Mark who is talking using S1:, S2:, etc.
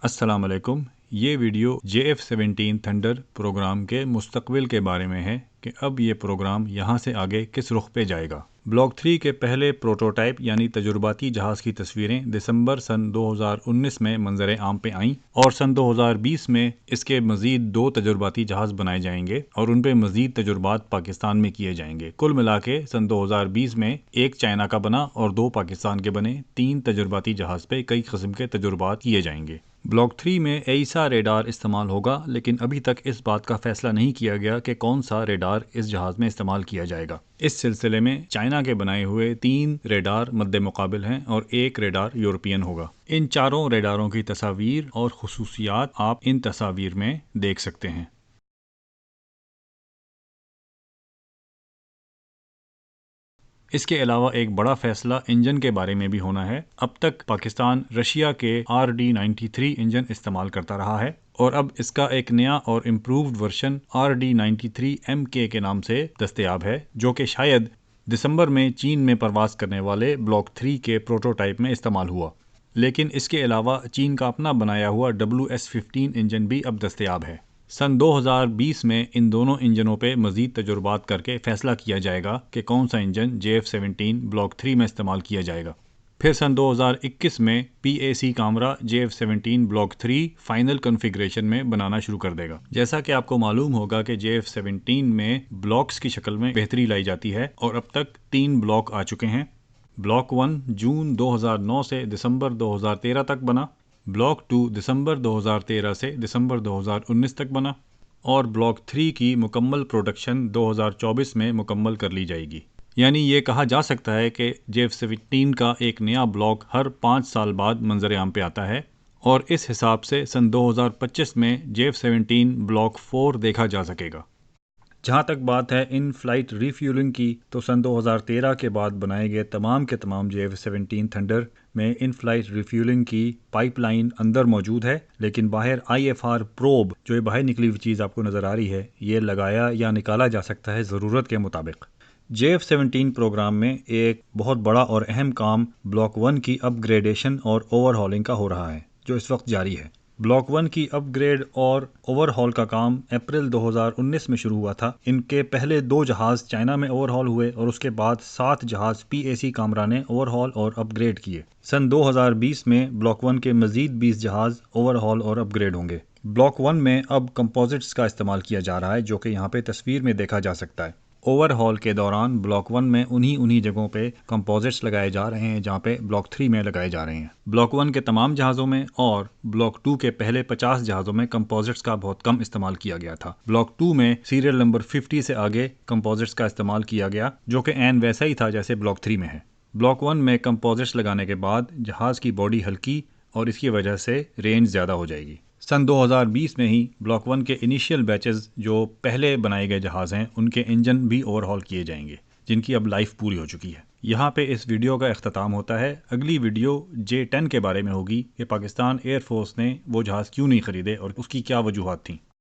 S1: السلام علیکم. یہ ویڈیو JF-17 تھنڈر پروگرام کے مستقبل کے بارے میں ہے کہ اب یہ پروگرام یہاں سے آگے کس رخ پہ جائے گا. بلاک 3 کے پہلے پروٹوٹائپ یعنی تجرباتی جہاز کی تصویریں دسمبر سن 2019 میں منظر عام پہ آئیں اور سن 2020 میں اس کے مزید 2 تجرباتی جہاز بنائے جائیں گے اور ان پہ مزید تجربات پاکستان میں کیے جائیں گے. کل ملا کے سن 2020 میں 1 چائنا کا بنا اور 2 پاکستان کے بنے 3 تجرباتی جہاز پہ کئی قسم کے تجربات کیے جائیں گے. بلاک 3 میں ایسا ریڈار استعمال ہوگا، لیکن ابھی تک اس بات کا فیصلہ نہیں کیا گیا کہ کون سا ریڈار اس جہاز میں استعمال کیا جائے گا. اس سلسلے میں چائنا کے بنائے ہوئے 3 ریڈار مد مقابل ہیں اور 1 ریڈار یورپین ہوگا. ان چاروں ریڈاروں کی تصاویر اور خصوصیات آپ ان تصاویر میں دیکھ سکتے ہیں. اس کے علاوہ ایک بڑا فیصلہ انجن کے بارے میں بھی ہونا ہے. اب تک پاکستان رشیا کے RD-93 انجن استعمال کرتا رہا ہے اور اب اس کا ایک نیا اور امپرووڈ ورژن RD-93MK کے نام سے دستیاب ہے، جو کہ شاید دسمبر میں چین میں پرواز کرنے والے بلاک 3 کے پروٹوٹائپ میں استعمال ہوا. لیکن اس کے علاوہ چین کا اپنا بنایا ہوا WS-15 انجن بھی اب دستیاب ہے. سن 2020 میں ان دونوں انجنوں پہ مزید تجربات کر کے فیصلہ کیا جائے گا کہ کون سا انجن JF-17 بلاک 3 میں استعمال کیا جائے گا. پھر سن 2021 میں PAC کامرا JF-17 block 3 final configuration میں بنانا شروع کر دے گا. جیسا کہ آپ کو معلوم ہوگا کہ JF-17 میں بلاکس کی شکل میں بہتری لائی جاتی ہے اور اب تک 3 بلاک آ چکے ہیں. بلاک 1 جون 2009 سے دسمبر 2013 تک بنا، بلاک 2 دسمبر 2013 سے دسمبر 2019 تک بنا اور بلاک 3 کی مکمل پروڈکشن 2024 میں مکمل کر لی جائے گی. یعنی یہ کہا جا سکتا ہے کہ JF-17 کا ایک نیا بلاک ہر 5 سال بعد منظر عام پہ آتا ہے اور اس حساب سے سن 2025 میں JF-17 بلاک 4 دیکھا جا سکے گا. جہاں تک بات ہے ان فلائٹ ری فیولنگ کی، تو سن 2013 کے بعد بنائے گئے تمام کے تمام JF-17 تھنڈر میں ان فلائٹ ری فیولنگ کی پائپ لائن اندر موجود ہے، لیکن باہر IFR پروب جو یہ باہر نکلی ہوئی چیز آپ کو نظر آ رہی ہے، یہ لگایا یا نکالا جا سکتا ہے ضرورت کے مطابق. JF-17 پروگرام میں ایک بہت بڑا اور اہم کام بلاک 1 کی اپ گریڈیشن اور اوور ہالنگ کا ہو رہا ہے، جو اس وقت جاری ہے. بلاک 1 کی اپ گریڈ اور اوور ہال کا کام اپریل 2019 میں شروع ہوا تھا. ان کے پہلے 2 جہاز چائنا میں اوور ہال ہوئے اور اس کے بعد 7 جہاز PAC کامرا نے اوور ہال اور اپ گریڈ کیے. سن 2020 میں بلاک 1 کے مزید 20 جہاز اوور ہال اور اپ گریڈ ہوں گے. بلاک 1 میں اب کمپوزٹس کا استعمال کیا جا رہا ہے، جو کہ یہاں پہ تصویر میں دیکھا جا سکتا ہے. اوور ہال کے دوران بلاک 1 میں انہی جگہوں پہ کمپوزٹس لگائے جا رہے ہیں جہاں پہ بلاک 3 میں لگائے جا رہے ہیں. بلاک 1 کے تمام جہازوں میں اور بلاک 2 کے پہلے 50 جہازوں میں کمپوزٹس کا بہت کم استعمال کیا گیا تھا. بلاک 2 میں سیریل نمبر 50 سے آگے کمپوزٹس کا استعمال کیا گیا، جو کہ عین ویسا ہی تھا جیسے بلاک 3 میں ہے. بلاک 1 میں کمپوزٹس لگانے کے بعد جہاز کی باڈی ہلکی اور اس کی وجہ سے رینج زیادہ ہو جائے گی. سن 2020 میں ہی بلاک 1 کے انیشیل بیچز جو پہلے بنائے گئے جہاز ہیں ان کے انجن بھی اوور ہال کیے جائیں گے، جن کی اب لائف پوری ہو چکی ہے. یہاں پہ اس ویڈیو کا اختتام ہوتا ہے. اگلی ویڈیو J-10 کے بارے میں ہوگی کہ پاکستان ایئر فورس نے وہ جہاز کیوں نہیں خریدے اور اس کی کیا وجوہات تھیں.